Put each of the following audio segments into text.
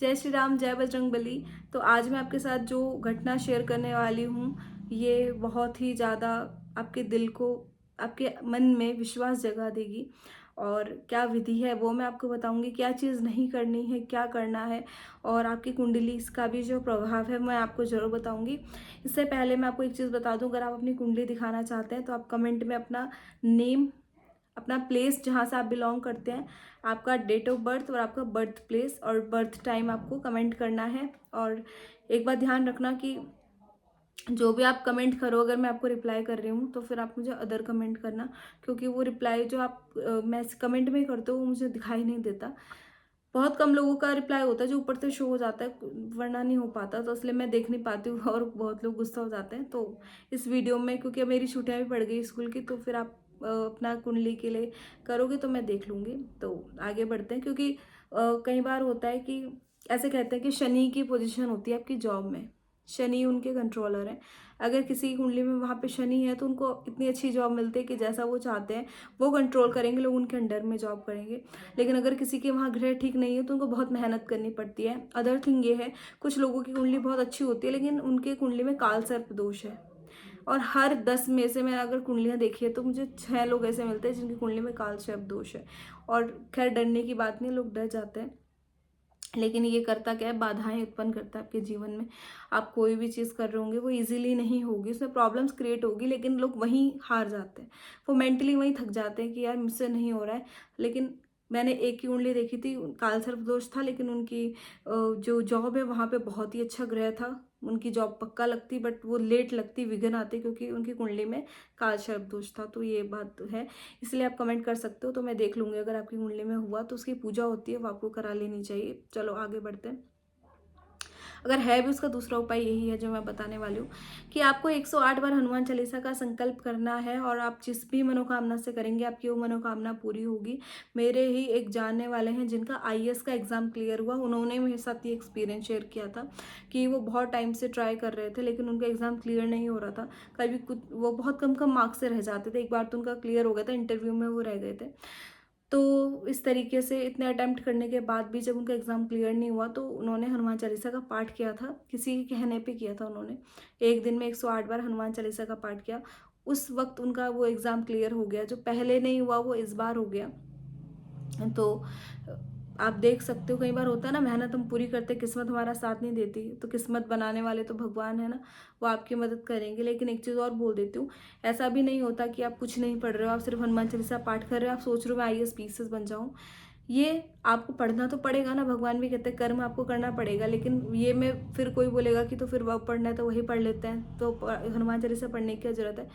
जय श्री राम, जय बजरंगबली। तो आज मैं आपके साथ जो घटना शेयर करने वाली हूँ, ये बहुत ही ज़्यादा आपके दिल को, आपके मन में विश्वास जगा देगी। और क्या विधि है वो मैं आपको बताऊंगी, क्या चीज़ नहीं करनी है, क्या करना है, और आपकी कुंडली इसका भी जो प्रभाव है मैं आपको ज़रूर बताऊंगी। इससे पहले मैं आपको एक चीज़ बता दूं, अगर आप अपनी कुंडली दिखाना चाहते हैं तो आप कमेंट में अपना नेम, अपना प्लेस जहाँ से आप बिलोंग करते हैं, आपका डेट ऑफ बर्थ और आपका बर्थ प्लेस और बर्थ टाइम आपको कमेंट करना है। और एक बात ध्यान रखना कि जो भी आप कमेंट करो, अगर मैं आपको रिप्लाई कर रही हूँ तो फिर आप मुझे अदर कमेंट करना, क्योंकि वो रिप्लाई जो आप मैं कमेंट में करते हो वो मुझे दिखाई नहीं देता। बहुत कम लोगों का रिप्लाई होता है जो ऊपर से शो हो जाता है, वरना नहीं हो पाता, तो इसलिए मैं देख नहीं पाती हूँ और बहुत लोग गुस्सा हो जाते हैं। तो इस वीडियो में, क्योंकि अब मेरी छुट्टियाँ भी पड़ गई स्कूल की, तो फिर आप अपना कुंडली के लिए करोगे तो मैं देख लूँगी। तो आगे बढ़ते हैं, क्योंकि कई बार होता है कि ऐसे कहते हैं कि शनि की पोजीशन होती है आपकी जॉब में, शनि उनके कंट्रोलर हैं। अगर किसी की कुंडली में वहाँ पे शनि है तो उनको इतनी अच्छी जॉब मिलती है कि जैसा वो चाहते हैं वो कंट्रोल करेंगे, लोग उनके अंडर में जॉब करेंगे। लेकिन अगर किसी के वहाँ ग्रह ठीक नहीं है तो उनको बहुत मेहनत करनी पड़ती है। अदर थिंग ये है, कुछ लोगों की कुंडली बहुत अच्छी होती है लेकिन उनके कुंडली में काल सर्प दोष है। और हर 10 में से मैंने अगर कुंडलियाँ देखी है तो मुझे 6 लोग ऐसे मिलते हैं जिनकी कुंडली में काल सर्प दोष है। और खैर, डरने की बात नहीं, लोग डर जाते हैं, लेकिन ये करता क्या है, बाधाएं उत्पन्न करता है आपके जीवन में। आप कोई भी चीज़ कर रहे होंगे वो इजीली नहीं होगी, उसमें प्रॉब्लम्स क्रिएट होगी, लेकिन लोग वहीं हार जाते हैं, वो मेंटली वहीं थक जाते हैं कि यार मुझसे नहीं हो रहा है। लेकिन मैंने एक की कुंडली देखी थी, काल सर्प दोष था, लेकिन उनकी जो जॉब है वहाँ पे बहुत ही अच्छा ग्रह था, उनकी जॉब पक्का लगती, बट वो लेट लगती, विघ्न आते, क्योंकि उनकी कुंडली में काल सर्प दोष था। तो ये बात है, इसलिए आप कमेंट कर सकते हो तो मैं देख लूँगी। अगर आपकी कुंडली में हुआ तो उसकी पूजा होती है, वो आपको करा लेनी चाहिए। चलो आगे बढ़ते हैं। अगर है भी, उसका दूसरा उपाय यही है जो मैं बताने वाली हूँ, कि आपको 108 बार हनुमान चालीसा का संकल्प करना है, और आप जिस भी मनोकामना से करेंगे आपकी वो मनोकामना पूरी होगी। मेरे ही एक जानने वाले हैं जिनका आईएएस का एग्ज़ाम क्लियर हुआ, उन्होंने मेरे साथ ये एक्सपीरियंस शेयर किया था कि वो बहुत टाइम से ट्राई कर रहे थे लेकिन उनका एग्ज़ाम क्लियर नहीं हो रहा था। कभी कुछ वो बहुत कम कम मार्क्स से रह जाते थे, एक बार तो उनका क्लियर हो गया था, इंटरव्यू में वो रह गए थे। तो इस तरीके से इतने अटेम्प्ट करने के बाद भी जब उनका एग्ज़ाम क्लियर नहीं हुआ तो उन्होंने हनुमान चालीसा का पाठ किया था, किसी के कहने पे किया था उन्होंने। एक दिन में 108 बार हनुमान चालीसा का पाठ किया, उस वक्त उनका वो एग्ज़ाम क्लियर हो गया, जो पहले नहीं हुआ वो इस बार हो गया। तो आप देख सकते हो, कई बार होता है ना, मेहनत हम पूरी करते, किस्मत हमारा साथ नहीं देती, तो किस्मत बनाने वाले तो भगवान है ना, वो आपकी मदद करेंगे। लेकिन एक चीज़ और बोल देती हूँ, ऐसा भी नहीं होता कि आप कुछ नहीं पढ़ रहे हो, आप सिर्फ हनुमान चालीसा पाठ कर रहे हो, आप सोच रहे हो मैं आईएएस पीसीएस बन जाऊँ। ये आपको पढ़ना तो पड़ेगा ना, भगवान भी कहते हैं कर्म आपको करना पड़ेगा, लेकिन ये में फिर कोई बोलेगा कि तो फिर वह पढ़ना है तो वही पढ़ लेते हैं, तो हनुमान चालीसा पढ़ने की क्या जरूरत है।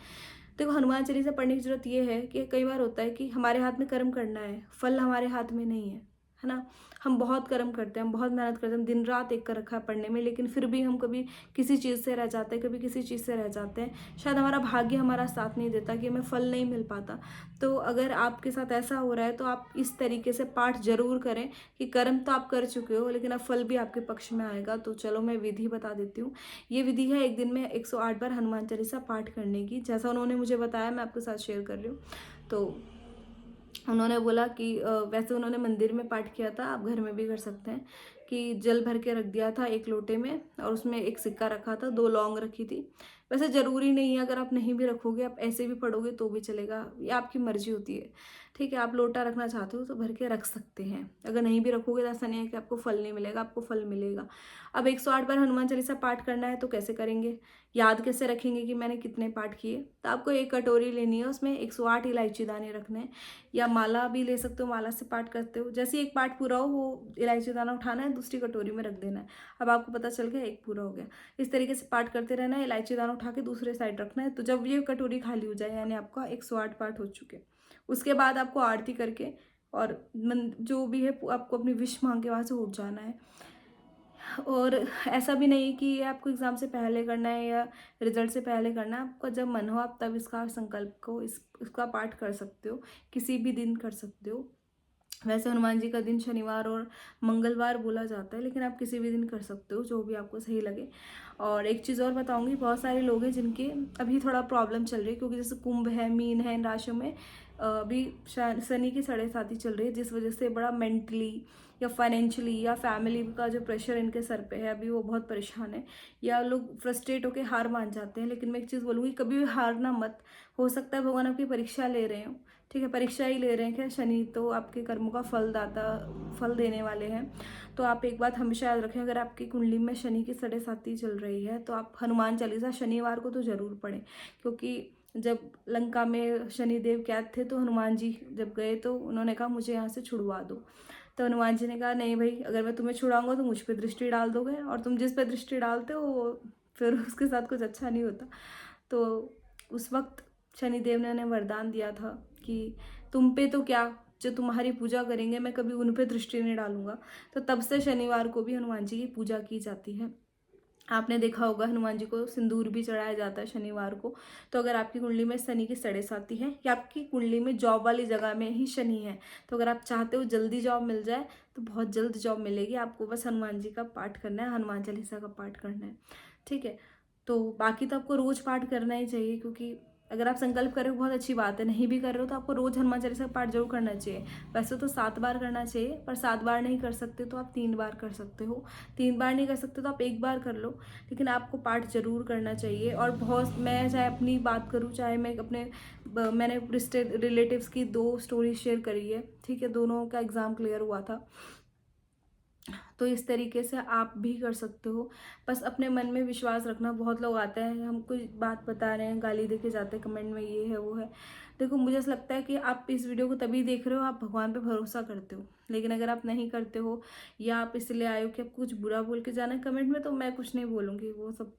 देखो, हनुमान चालीसा पढ़ने की जरूरत ये है कि कई बार होता है कि हमारे हाथ में कर्म करना है, फल हमारे हाथ में नहीं है ना। हम बहुत कर्म करते हैं, हम बहुत मेहनत करते हैं, हम दिन रात एक कर रखा है पढ़ने में, लेकिन फिर भी हम कभी किसी चीज़ से रह जाते हैं, कभी किसी चीज़ से रह जाते हैं, शायद हमारा भाग्य हमारा साथ नहीं देता कि हमें फल नहीं मिल पाता। तो अगर आपके साथ ऐसा हो रहा है तो आप इस तरीके से पाठ जरूर करें कि कर्म तो आप कर चुके हो लेकिन अब फल भी आपके पक्ष में आएगा। तो चलो मैं विधि बता देती हूँ। ये विधि है एक दिन में 108 बार हनुमान चालीसा पाठ करने की, जैसा उन्होंने मुझे बताया मैं आपके साथ शेयर कर रही हूँ। तो उन्होंने बोला कि वैसे उन्होंने मंदिर में पाठ किया था, आप घर में भी कर सकते हैं, कि जल भर के रख दिया था एक लोटे में और उसमें एक सिक्का रखा था, 2 लौंग रखी थी। वैसे ज़रूरी नहीं है, अगर आप नहीं भी रखोगे, आप ऐसे भी पढ़ोगे तो भी चलेगा, ये आपकी मर्जी होती है। ठीक है, आप लोटा रखना चाहते हो तो भर के रख सकते हैं, अगर नहीं भी रखोगे तो ऐसा नहीं है कि आपको फल नहीं मिलेगा, आपको फल मिलेगा। अब 108 बार हनुमान चालीसा पाठ करना है तो कैसे करेंगे, याद कैसे रखेंगे कि मैंने कितने पाठ किए। तो आपको एक कटोरी लेनी है, उसमें 108 इलायची दाने रखने हैं, या माला भी ले सकते हो, माला से पाठ करते हो। जैसे एक पाठ पूरा हो वो इलायची दाना उठाना है, दूसरी कटोरी में रख देना है। अब आपको पता चल गया एक पूरा हो गया। इस तरीके से पाठ करते रहना है, इलायची दाना उठा के दूसरे साइड रखना है। तो जब ये कटोरी खाली हो जाए यानी आपका 108 पाठ हो चुके, उसके बाद आपको आरती करके और जो भी है आपको अपनी विश मांग के वहाँ से उठ जाना है। और ऐसा भी नहीं कि ये आपको एग्ज़ाम से पहले करना है या रिजल्ट से पहले करना है, आपका जब मन हो आप तब इसका संकल्प को इसका पाठ कर सकते हो, किसी भी दिन कर सकते हो। वैसे हनुमान जी का दिन शनिवार और मंगलवार बोला जाता है, लेकिन आप किसी भी दिन कर सकते हो, जो भी आपको सही लगे। और एक चीज़ और बताऊंगी, बहुत सारे लोग हैं जिनके अभी थोड़ा प्रॉब्लम चल रही है, क्योंकि जैसे कुंभ है, मीन है, इन राशियों में अभी शनि की साढ़े साथी चल रही है, जिस वजह से बड़ा मेंटली या फाइनेंशियली या फैमिली का जो प्रेशर इनके सर पे है, अभी वो बहुत परेशान है, या लोग फ्रस्ट्रेट होकर हार मान जाते हैं। लेकिन मैं एक चीज़ बोलूँगी, कभी भी हारना मत। हो सकता है भगवान आपकी परीक्षा ले रहे हो, ठीक है, परीक्षा ही ले रहे हैं क्या? शनि तो आपके कर्मों का फल देने वाले हैं। तो आप एक बात हमेशा याद रखें, अगर आपकी कुंडली में शनि की साढ़े साती चल रही है तो आप हनुमान चालीसा शनिवार को तो ज़रूर पढ़ें। क्योंकि जब लंका में शनिदेव कैद थे तो हनुमान जी जब गए तो उन्होंने कहा मुझे यहाँ से छुड़वा दो। तो हनुमान जी ने कहा नहीं भाई, अगर मैं तुम्हें छुड़ाऊंगा तो मुझ पर दृष्टि डाल दोगे, और तुम जिस पर दृष्टि डालते हो वो फिर उसके साथ कुछ अच्छा नहीं होता। तो उस वक्त शनिदेव ने उन्हें वरदान दिया था कि तुम पे तो क्या, जो तुम्हारी पूजा करेंगे मैं कभी उन पे दृष्टि नहीं डालूंगा। तो तब से शनिवार को भी हनुमान जी की पूजा की जाती है। आपने देखा होगा हनुमान जी को सिंदूर भी चढ़ाया जाता है शनिवार को। तो अगर आपकी कुंडली में शनि की साढ़े साती है, या आपकी कुंडली में जॉब वाली जगह में ही शनि है, तो अगर आप चाहते हो जल्दी जॉब मिल जाए तो बहुत जल्द जॉब मिलेगी। आपको बस हनुमान जी का पाठ करना है, हनुमान चालीसा का पाठ करना है, ठीक है। तो बाकी तो आपको रोज पाठ करना ही चाहिए, क्योंकि अगर आप संकल्प कर रहे हो बहुत अच्छी बात है, नहीं भी कर रहे हो तो आपको रोज हनुमान चालीसा का पाठ जरूर करना चाहिए। वैसे तो 7 बार करना चाहिए, पर 7 बार नहीं कर सकते तो आप 3 बार कर सकते हो। 3 बार नहीं कर सकते तो आप 1 बार कर लो, लेकिन आपको पाठ जरूर करना चाहिए। और बहुत, मैं चाहे अपनी बात करूँ, चाहे मैं मैंने रिलेटिव्स की 2 स्टोरी शेयर करी है, ठीक है, दोनों का एग्ज़ाम क्लियर हुआ था। तो इस तरीके से आप भी कर सकते हो। बस अपने मन में विश्वास रखना। बहुत लोग आते हैं, हम कोई बात बता रहे हैं, गाली देके जाते हैं कमेंट में, ये है वो है। देखो, मुझे ऐसा लगता है कि आप इस वीडियो को तभी देख रहे हो, आप भगवान पे भरोसा करते हो। लेकिन अगर आप नहीं करते हो, या आप इसलिए आए हो कि आपको कुछ बुरा बोल के जाना है कमेंट में, तो मैं कुछ नहीं बोलूँगी। वो सब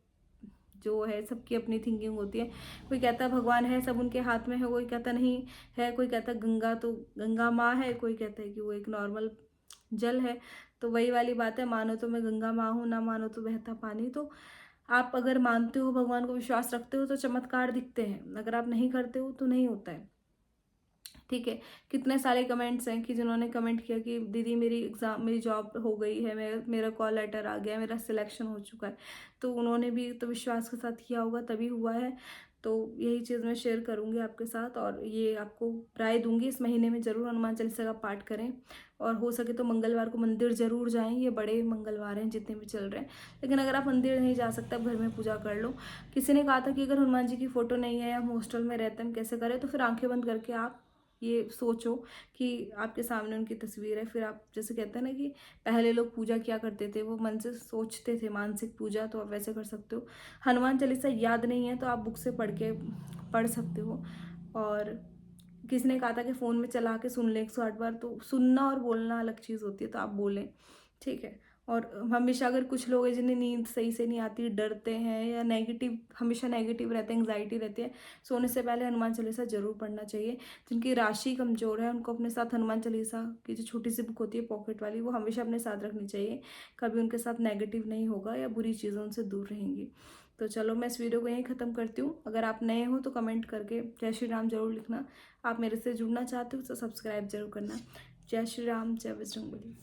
जो है, सबकी अपनी थिंकिंग होती है। कोई कहता है भगवान है, सब उनके हाथ में है, कोई कहता नहीं है, कोई कहता है गंगा तो गंगा माँ है, कोई कहता है कि वो एक नॉर्मल जल है। तो वही वाली बात है, मानो तो मैं गंगा माँ हूँ, ना मानो तो बहता पानी। तो आप अगर मानते हो, भगवान को विश्वास रखते हो, तो चमत्कार दिखते हैं। अगर आप नहीं करते हो तो नहीं होता है, ठीक है। कितने सारे कमेंट्स हैं कि जिन्होंने कमेंट किया कि दीदी मेरी जॉब हो गई है, मेरा कॉल लेटर आ गया, मेरा सिलेक्शन हो चुका है। तो उन्होंने भी तो विश्वास के साथ किया होगा, तभी हुआ है। तो यही चीज़ मैं शेयर करूंगी आपके साथ, और ये आपको राय दूंगी, इस महीने में ज़रूर हनुमान चालीसा का पाठ करें। और हो सके तो मंगलवार को मंदिर ज़रूर जाएं, ये बड़े मंगलवार हैं जितने भी चल रहे हैं। लेकिन अगर आप मंदिर नहीं जा सकते, आप घर में पूजा कर लो। किसी ने कहा था कि अगर हनुमान जी की फ़ोटो नहीं है, या हम हॉस्टल में रहते हैं, हम कैसे करें? तो फिर आंखें बंद करके आप ये सोचो कि आपके सामने उनकी तस्वीर है। फिर आप, जैसे कहते हैं ना कि पहले लोग पूजा किया करते थे, वो मन से सोचते थे, मानसिक पूजा, तो आप वैसे कर सकते हो। हनुमान चालीसा याद नहीं है तो आप बुक से पढ़ सकते हो। और किसी ने कहा था कि फ़ोन में चला के सुन लें 108 बार, तो सुनना और बोलना अलग चीज़ होती है, तो आप बोलें, ठीक है। और हमेशा, अगर कुछ लोग हैं जिन्हें नींद सही से नहीं आती, डरते हैं, या हमेशा नेगेटिव रहते हैं, एंग्जाइटी रहती है, सोने से पहले हनुमान चालीसा जरूर पढ़ना चाहिए। जिनकी राशि कमजोर है, उनको अपने साथ हनुमान चालीसा की जो छोटी सी बुक होती है पॉकेट वाली, वो हमेशा अपने साथ रखनी चाहिए। कभी उनके साथ नेगेटिव नहीं होगा, या बुरी चीज़ें उनसे दूर रहेंगी। तो चलो, मैं इस वीडियो को यहीं ख़त्म करती हूँ। अगर आप नए हो तो कमेंट करके जय श्री राम जरूर लिखना। आप मेरे से जुड़ना चाहते हो तो सब्सक्राइब जरूर करना। जय श्री राम, जय बजरंगबली।